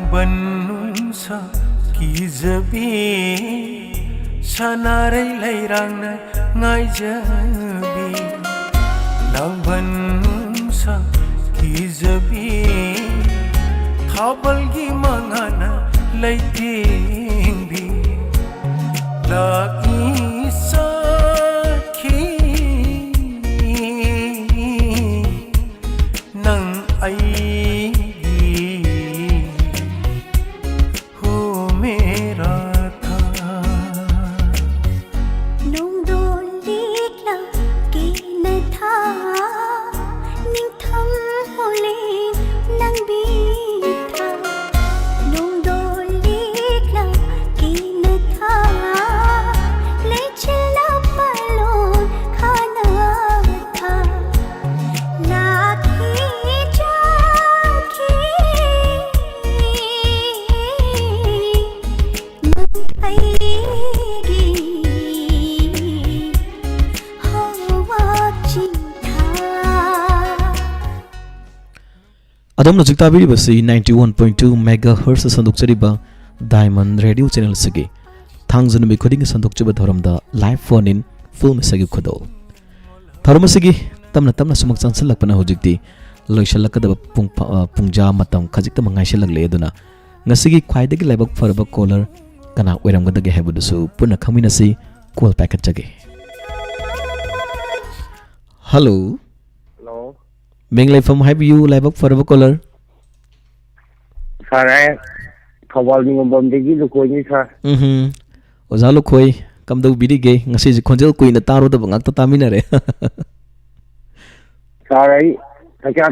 ꯅꯪꯕꯟ ꯅꯨꯡꯁꯥ ꯀꯤꯖꯕꯤ ꯁꯥꯟꯅꯔꯩ ꯂꯩꯔꯥꯡꯅ ꯉꯥꯏꯖꯕꯤ ꯅꯪꯕꯟ ꯅꯨꯡꯁꯥ ꯀꯤꯖꯕꯤ ꯊꯥꯕꯜꯒꯤ ꯃꯉꯥꯅ ꯂꯩꯇꯦꯡꯕꯤ ꯂꯥꯛꯏ ꯁꯥꯈꯤ ꯅꯪ ꯑꯩꯒꯤ ꯍꯣ ꯃꯦꯔꯥ ꯊꯥ ꯅꯣꯡꯗꯣꯟ ꯂꯤꯛꯂ ꯀꯦꯅ ꯊꯥ ꯅꯤꯡꯊꯝ ꯍꯣꯂꯦꯟ ꯅꯪꯕꯤ ꯊꯥ ꯅꯣꯡꯗꯣꯟ ꯂꯤꯛꯂ ꯀꯦꯅ ꯊꯥ ꯂꯩꯆꯤꯜꯅ ꯄꯥꯂꯣꯟ ꯈꯥꯅ ꯊꯥ ꯂꯥꯛꯈꯤ ꯆꯠꯈꯤ ꯅꯪ ꯑꯩꯒꯤ ꯍꯋꯥ ꯆꯤꯡꯊꯥ ꯑꯗꯣꯝꯅ ꯍꯧꯖꯤꯛ ꯇꯥꯕꯤꯔꯤꯕꯁꯤ 91.2 ꯃꯦꯒꯥꯍꯔꯠꯖ ꯁꯟꯗꯣꯛꯆꯔꯤꯕ ꯗꯥꯏꯃꯟ ꯔꯦꯗꯤꯑꯣ ꯆꯦꯅꯦꯜ ꯑꯁꯤꯒꯤ ꯊꯥꯡꯖ ꯅꯨꯃꯤꯠ ꯈꯨꯗꯤꯡꯒꯤ ꯁꯟꯗꯣꯛꯆꯕ ꯊꯧꯔꯝꯗ ꯂꯥꯏꯚ ꯐꯣꯟ ꯏꯟ ꯐꯤꯜꯝ ꯑꯁꯤꯒꯤ ꯈꯨꯗꯣꯜ ꯊꯧꯔꯝ ꯑꯁꯤꯒꯤ ꯇꯞꯅ ꯇꯞꯅ ꯁꯨꯃꯛ ꯆꯪꯁꯤꯜꯂꯛꯄꯅ ꯍꯧꯖꯤꯛꯇꯤ ꯂꯣꯏꯁꯤꯜꯂꯛꯀꯗꯕ ꯄꯨꯡꯖꯥ ꯃꯇꯝ ꯈꯖꯤꯛꯇꯃꯛ ꯉꯥꯏꯁꯤꯜꯂꯛꯂꯦ ꯑꯗꯨꯅ ꯉꯁꯤꯒꯤ ꯈ꯭ꯋꯥꯏꯗꯒꯤ ꯂꯥꯏꯕꯛ ꯐꯔꯕ ꯀꯣꯂꯔ ꯀꯅꯥ ꯑꯣꯏꯔꯝꯒꯗꯒꯦ ꯍꯥꯏꯕꯗꯨꯁꯨ ꯄꯨꯟꯅ ꯈꯪꯃꯤꯟꯅꯁꯤ ꯀꯣꯜ ꯄꯥꯏꯈꯠꯆꯒꯦ ꯍꯜꯂꯣ ꯍꯜꯂꯣ ꯃꯤꯡ ꯂꯩꯐꯝ ꯍꯥꯏꯕꯤꯌꯨ ꯂꯥꯏꯕꯛ ꯐꯔꯕ ꯀꯣꯂꯔ ꯁꯥꯔ ꯑꯩ ꯊꯧꯕꯥꯜ ꯅꯤꯉꯣꯝꯕꯝꯗꯒꯤ ꯂꯨꯀꯣꯏꯅꯤ ꯁꯥꯔ ꯑꯣꯖꯥ ꯂꯨꯈꯣꯏ ꯀꯝꯗꯧꯕꯤꯔꯤꯒꯦ ꯉꯁꯤꯁꯦ ꯈꯣꯟꯖꯦꯜ ꯀꯨꯏꯅ ꯇꯥꯔꯨꯗꯕ ꯉꯥꯛꯇ ꯇꯥꯃꯤꯟꯅꯔꯦ ꯁꯥꯔ ꯑꯩ ꯆꯥꯛꯆꯥ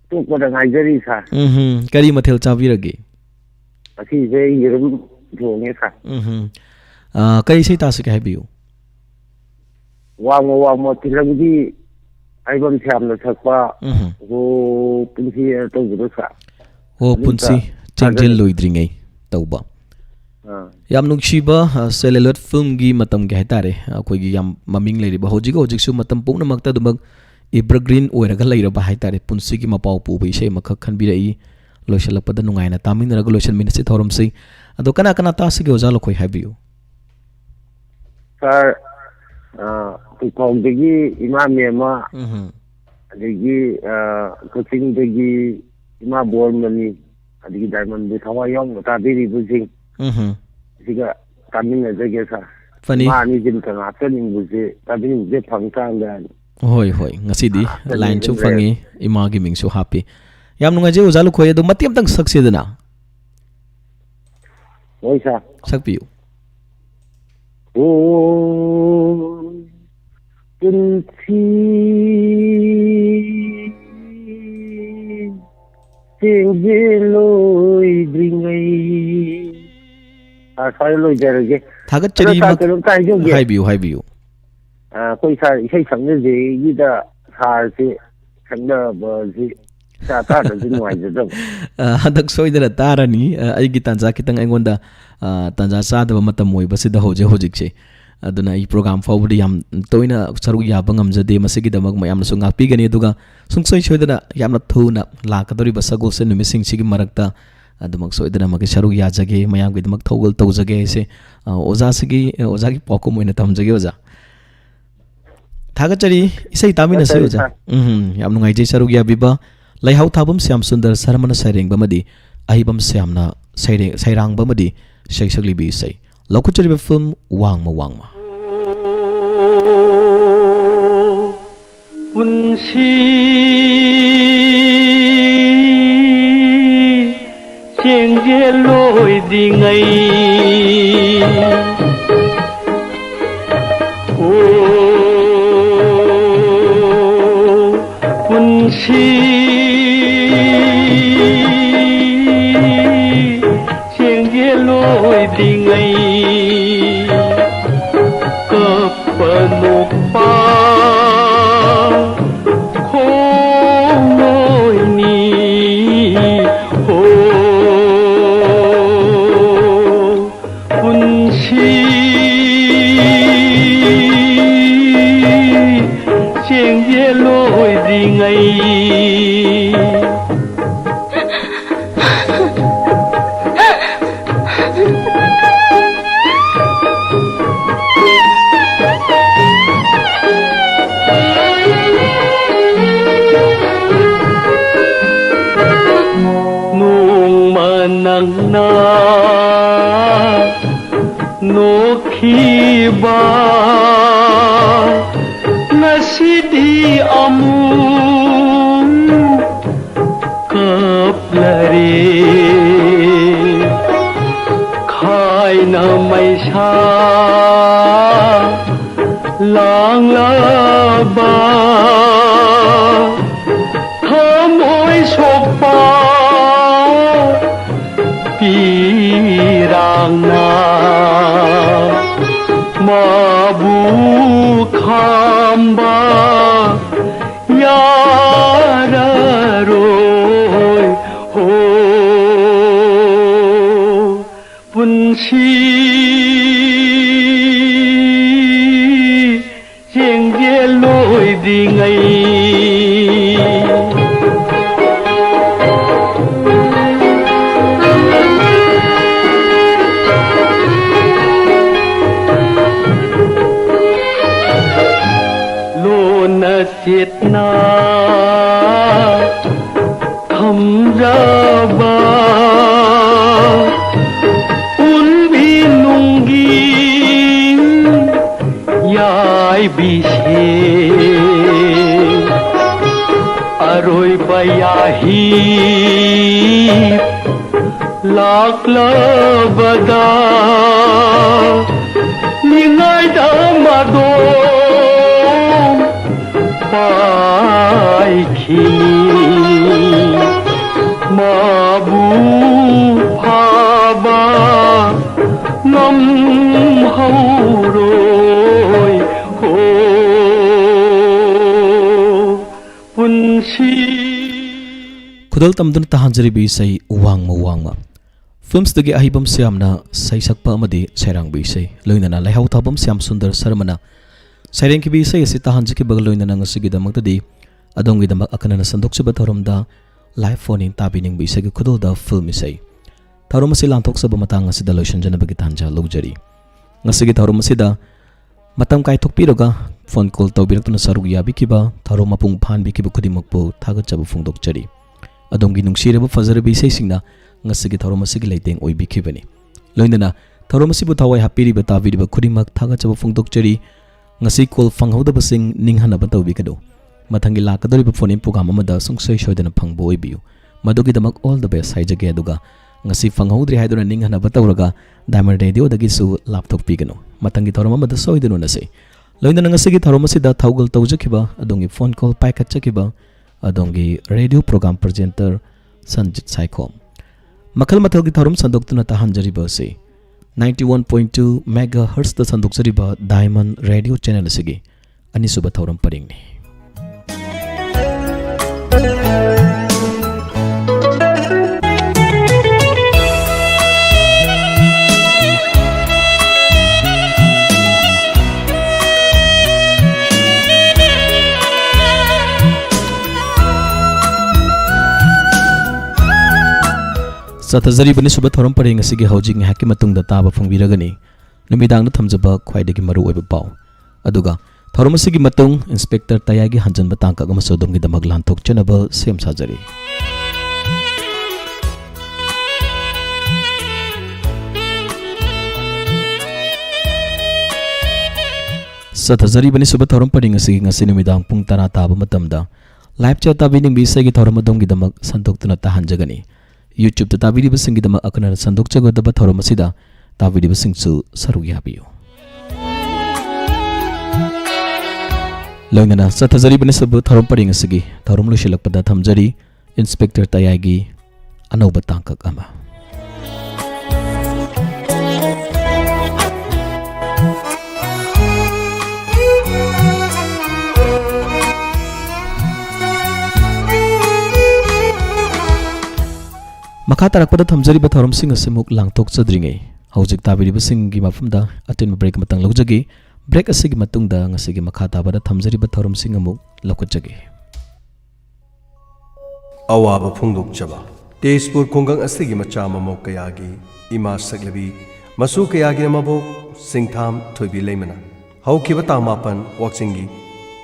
ꯇꯣꯛꯄꯗ ꯉꯥꯏꯖꯔꯤ ꯁꯥꯔ ꯀꯔꯤ ꯃꯊꯦꯜ ꯆꯥꯕꯤꯔꯒꯦ ꯉꯁꯤꯁꯦ ꯌꯦꯔꯨꯝ ꯊꯣꯡꯉꯦ ꯁꯥꯔ ꯀꯔꯤ ꯏꯁꯩ ꯇꯥꯁꯤꯒꯦ ꯍꯥꯏꯕꯤꯌꯨ ꯋꯥꯡꯃ ꯋꯥꯡꯃ ꯐꯤꯂꯝꯒꯤ ꯑꯩꯕꯝ ꯁ꯭ꯌꯥꯝꯅ ꯁꯛꯄ ꯍꯣ ꯄꯨꯟꯁꯤ ꯇꯧꯕꯗꯣ ꯁꯥꯔ ꯍꯣ ꯄꯨꯟꯁꯤ ꯆꯦꯡꯖꯦꯜ ꯂꯣꯏꯗ꯭ꯔꯤꯉꯩ ꯇꯧꯕ ꯌꯥꯝ ꯅꯨꯡꯁꯤꯕ ꯁꯦꯂꯨꯂꯣꯏꯠ ꯐꯤꯜꯝꯒꯤ ꯃꯇꯝꯒꯤ ꯍꯥꯏꯇꯥꯔꯦ ꯑꯩꯈꯣꯏꯒꯤ ꯌꯥꯝ ꯃꯃꯤꯡ ꯂꯩꯔꯤꯕ ꯍꯧꯖꯤꯛꯁꯨ ꯃꯇꯝ ꯄꯨꯝꯅꯃꯛꯇ ꯑꯗꯨꯃꯛ ꯑꯦꯚꯔꯒ꯭ꯔꯤꯟ ꯑꯣꯏꯔꯒ ꯂꯩꯔꯕ ꯍꯥꯏꯇꯥꯔꯦ ꯄꯨꯟꯁꯤꯒꯤ ꯃꯄꯥꯎ ꯄꯨꯕ ꯏꯁꯩ ꯑꯃꯈꯛ ꯈꯟꯕꯤꯔꯛꯏ ꯂꯣꯏꯁꯤꯜꯂꯛꯄꯗ ꯅꯨꯡꯉꯥꯏꯅ ꯇꯥꯃꯤꯟꯅꯔꯒ ꯂꯣꯏꯁꯤꯟꯃꯤꯟꯅꯁꯤ ꯊꯧꯔꯝꯁꯤ ꯑꯗꯣ ꯀꯅꯥ ꯀꯅꯥ ꯇꯥꯁꯤꯒꯦ ꯑꯣꯖꯥ ꯂꯨꯈꯣꯏ ꯍꯥꯏꯕꯤꯌꯨ ꯁꯥꯔ ꯎꯈꯣꯡꯗꯒꯤ ꯏꯃꯥꯃꯦꯝꯃ ꯑꯗꯒꯤ ꯀꯛꯆꯤꯡꯗꯒꯤ ꯏꯃꯥ ꯕꯣꯔꯃꯅꯤ ꯑꯗꯒꯤ ꯗꯥꯏꯃꯟꯕꯨ ꯊꯋꯥꯏ ꯌꯥꯎꯅ ꯇꯥꯕꯤꯔꯤꯕꯁꯤꯡ ꯁꯤꯒ ꯇꯥꯃꯤꯟꯅꯖꯒꯦ ꯁꯥꯔ ꯃꯥ ꯑꯅꯤꯁꯤ ꯉꯥꯛꯇꯅꯤꯡꯕꯁꯦ ꯇꯥꯕꯤꯅꯤꯡꯕꯁꯦ ꯐꯪꯀꯥꯟꯗ ꯍꯣꯏ ꯍꯣꯏ ꯉꯁꯤꯗꯤ ꯂꯥꯏꯟꯁꯨ ꯐꯪꯉꯤ ꯏꯃꯥꯒꯤ ꯃꯤꯡꯁꯨ ꯍꯥꯞꯄꯤ ꯌꯥꯝ ꯅꯨꯡꯉꯥꯏꯖꯩ ꯑꯣꯖꯥ ꯂꯨꯈꯣꯏ ꯑꯗꯣ ꯃꯇꯦꯛ ꯑꯃꯇꯪ ꯁꯛꯁꯤꯗꯅ ꯍꯣꯏ ꯁꯥꯔ ꯁꯛꯄꯤꯌꯨ ꯄꯨꯟꯁꯤ ꯆꯦꯡꯖꯦꯜꯂꯣꯏꯗ꯭ꯔꯤꯉꯩ ꯁꯥꯔ ꯂꯣꯏꯖꯔꯒꯦ ꯊꯥꯒꯠꯆꯔꯤ ꯀꯩꯅꯣꯝꯇ ꯍꯥꯏꯖꯧꯒꯦ ꯍꯥꯏꯕꯤꯌꯨ ꯍꯥꯏꯕꯤꯌꯨ ꯑꯩꯈꯣꯏ ꯁꯥꯔ ꯏꯁꯩ ꯁꯛꯅꯖꯩꯒꯤꯗ ꯁꯥꯔꯁꯤ ꯁꯛꯅꯕꯁꯤ ꯇꯥꯗ꯭ꯔꯁꯨ ꯅꯨꯡꯉꯥꯏꯖꯗꯕ ꯍꯟꯗꯛ ꯁꯣꯏꯗꯅ ꯇꯥꯔꯅꯤ ꯑꯩꯒꯤ ꯇꯥꯟꯖꯥ ꯈꯤꯇꯪ ꯑꯩꯉꯣꯟꯗ ꯇꯥꯟꯖꯥ ꯆꯥꯗꯕ ꯃꯇꯝ ꯑꯣꯏꯕꯁꯤꯗ ꯍꯧꯖꯤꯛꯁꯦ ꯑꯗꯨꯅ ꯑꯩ ꯄ꯭ꯔꯣꯒ꯭ꯔꯥꯝ ꯐꯥꯎꯕꯗꯤ ꯌꯥꯝ ꯇꯣꯏꯅ ꯁꯔꯨꯛ ꯌꯥꯕ ꯉꯝꯖꯗꯦ ꯃꯁꯤꯒꯤꯗꯃꯛ ꯃꯌꯥꯝꯅꯁꯨ ꯉꯥꯛꯄꯤꯒꯅꯤ ꯑꯗꯨꯒ ꯁꯨꯡꯁꯣꯏ ꯁꯣꯏꯗꯅ ꯌꯥꯝꯅ ꯊꯨꯅ ꯂꯥꯛꯀꯗꯧꯔꯤꯕ ꯁꯒꯣꯜꯁꯦꯟ ꯅꯨꯃꯤꯠꯁꯤꯡꯁꯤꯒꯤ ꯃꯔꯛꯇ ꯑꯗꯨꯃꯛ ꯁꯣꯏꯗꯅꯃꯛꯀꯤ ꯁꯔꯨꯛ ꯌꯥꯖꯒꯦ ꯃꯌꯥꯝꯒꯤꯗꯃꯛ ꯊꯧꯒꯜ ꯇꯧꯖꯒꯦ ꯍꯥꯏꯁꯦ ꯑꯣꯖꯥꯒꯤ ꯄꯥꯎꯈꯨꯝ ꯑꯣꯏꯅ ꯊꯝꯖꯒꯦ ꯑꯣꯖꯥ ꯊꯥꯒꯠꯆꯔꯤ ꯏꯁꯩ ꯇꯥꯃꯤꯟꯅꯁꯤ ꯑꯣꯖꯥ ꯌꯥꯝ ꯅꯨꯡꯉꯥꯏꯖꯩ ꯁꯔꯨꯛ ꯌꯥꯕꯤꯕ ꯂꯩꯍꯥꯎ ꯊꯥꯕꯝ ꯁ꯭ꯌꯥꯝ ꯁꯨꯟꯗꯔ ꯁꯔꯃꯅ ꯁꯩꯔꯦꯡꯕ ꯑꯃꯗꯤ ꯑꯍꯩꯕꯝ ꯁ꯭ꯌꯥꯝꯅ ꯁꯩꯔꯥꯡꯕ ꯑꯃꯗꯤ ꯁꯩꯁꯛꯂꯤꯕꯤ ꯏꯁꯩ ꯂꯧꯈꯠꯆꯔꯤꯕ ꯐꯤल्म वांगमा वांगमा पुंसी चेंजेलोइदिङै ओ पुंसी चेंजेलोइदिङै कपनोपा खोलोइनी हो पुंसी चेंजेलोइदिङै रे खाइन मैसा लांग्लाबा थमोय सोक्पा पिरांना माबु खाम्बा यारारोय हो पुंसी जेंगे लोय दिङै चेतना थमजाबा उनभी नुंगी याय बिसे अरोय बयाही लाक्लबदा निंगाय दामादो पाइखिनी माबु फाबा नमहौरोय हो पुंसी खुदल तमदन तहांजरिबी सै वांगमा वांगमा फिल्म्स दगे अहिबम श्यामना सै सकपा अमदि सैरांबी सै लोइनना लैहाउ थाबम श्याम सुंदर शर्मना सैरें की भी सही से तहांज के बगल लोइना नंगसिगिदमक्तदी अदोंगिदमक अकनना संदोक्सबा थौरमदा लाइव फोन इन ताबिनिंग भी सगी खुदोदा फिल्म इसै थौरम से लांथोक्सबा मतंग असिदा लोइसनजनबगी तांजा लौजरी ngasiगी थौरम असिदा मतम कायथोकपिरगा फोन कॉल तौबिरक्तुना सरुग याबिकिबा थौरम मपुंग फानबिकिबा खुदिमकपु थागतचबा फोंदोकचरी अदोंगी नुंगसिरबा फजरबी सैसिंगना ngasiगी थौरम असिगी लेतेंग ओइबिखिबनी लोइनना थौरम असिबु थवाई हापिरिबा ताबिरिबा खुदिमक थागतचबा फोंदोकचरी ngasi call fanghodabasing ninghanaba tawbikado mathangi lakadoriba phone in program amada sungsoi soidana phangbo oibiu madugi damak all the best haijage aduga ngasi fanghodri haiduna ninghanaba tawraga diamond radio dagi su laptop pigano mathangi thoram amada soidanu nase loina ngasi thoram asida thaugal tawjakiba adongi phone call paikatchakiba adongi radio program presenter Sanjit Saikhom makal mathalgi thoram sandoktuna tahanjariba se 91.2 megahertz da sanduksariba Diamond Radio channel asigi anisuba thauram paringni Sathazari bani suba thoram paring asigi haujing haki matungda taba phongbiragani numidang na thamjaba khwaidagi maru oiba paw aduga thoram asigi matung inspector tayagi hanjanba tangka gama sodongi damag lanthok chanaba sem sajari Sathazari bani suba thoram paring asigi ngasi numidang pung tara taba matamda live chat tabining bisagi thoram adongi damag santoktuna tahanjagani YouTube tabiri basing dama akana sandok chago daba thoram asida tabiri basing su saru yabiyo loinana sathazari bani sab thoram paring asigi thoram lushilak pada thamjari inspector tayagi anoba tangkak ama Makha tarakpada thamjari ba thoram sing asimuk langtok chadringai haujik tabiri ba sing gi mafumda atin break matang lojagi break asigi matungda ngasigi makha tabada thamjari ba thoram sing amuk lokachagi awaba phungdokchaba Tezpur khungang asigi macha mamok kayagi ima saklabi masu kayagi namabok singtham thoibi leimana haukiba tamapan waksingi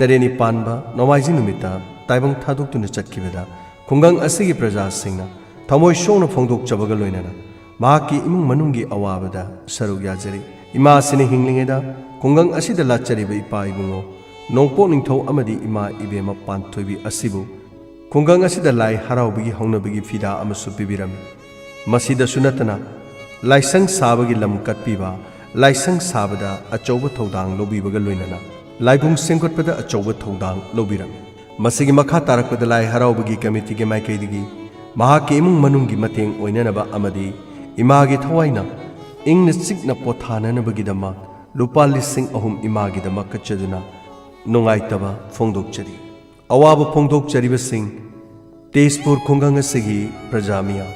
tereni panba nomaiji numita taibang thaduktuna chatkibada khungang asigi praja singna Tamoy shona phongdok chabaga loinana mahaki imung manungi awabada sarug yajari ima sine hinglingeda khungang asida lachari ba ipa ibungo nongpo ningthau amadi ima ibema panthoibi asibu ꯈꯨꯡꯒꯪ ꯑꯁꯤꯗ ꯂꯥꯏ ꯍꯔꯥꯎꯕꯒꯤ ꯍꯧꯅꯕꯒꯤ ꯐꯤꯗꯥ ꯑꯃꯁꯨ ꯄꯤꯕꯤꯔꯝꯃꯤ ꯃꯁꯤꯗꯁꯨ ꯅꯠꯇꯅ ꯂꯥꯏꯁꯪ ꯁꯥꯕꯒꯤ ꯂꯝ ꯀꯠꯄꯤꯕ ꯂꯥꯏꯁꯪ ꯁꯥꯕꯗ ꯑꯆꯧꯕ ꯊꯧꯗꯥꯡ ꯂꯧꯕꯤꯕꯒ ꯂꯣꯏꯅꯅ ꯂꯥꯏꯕꯨꯡ ꯁꯦꯝꯒꯠꯄꯗ ꯑꯆꯧꯕ ꯊꯧꯗꯥꯡ ꯂꯧꯕꯤꯔꯝꯃꯤ ꯃꯁꯤꯒꯤ ꯃꯈꯥ ꯇꯥꯔꯛꯄꯗ ꯂꯥꯏ ꯍꯔꯥꯎꯕꯒꯤ ꯀꯃꯤꯇꯤꯒꯤ ꯃꯥꯏꯀꯩꯗꯒꯤ ꯃꯍꯥꯛꯀꯤ ꯏꯃꯨꯡ ꯃꯅꯨꯡꯒꯤ ꯃꯇꯦꯡ ꯑꯣꯏꯅꯅꯕ ꯑꯃꯗꯤ ꯏꯃꯥꯒꯤ ꯊꯋꯥꯏꯅ ꯏꯪꯅ ꯆꯤꯛꯅ ꯄꯣꯊꯥꯅꯅꯕꯒꯤꯗꯃꯛ ꯂꯨꯄꯥ 3,000 ꯏꯃꯥꯒꯤꯗꯃꯛ ꯀꯠꯆꯗꯨꯅ ꯅꯨꯡꯉꯥꯏꯇꯕ ꯐꯣꯡꯗꯣꯛꯆꯔꯤ ꯑꯋꯥꯕ ꯐꯣꯡꯗꯣꯛꯆꯔꯤꯕꯁꯤꯡ ꯇꯦꯖꯄꯨꯔ ꯈꯨꯡꯒꯪ ꯑꯁꯤꯒꯤ ꯄ꯭ꯔꯖꯥ ꯃꯤꯌꯥꯝ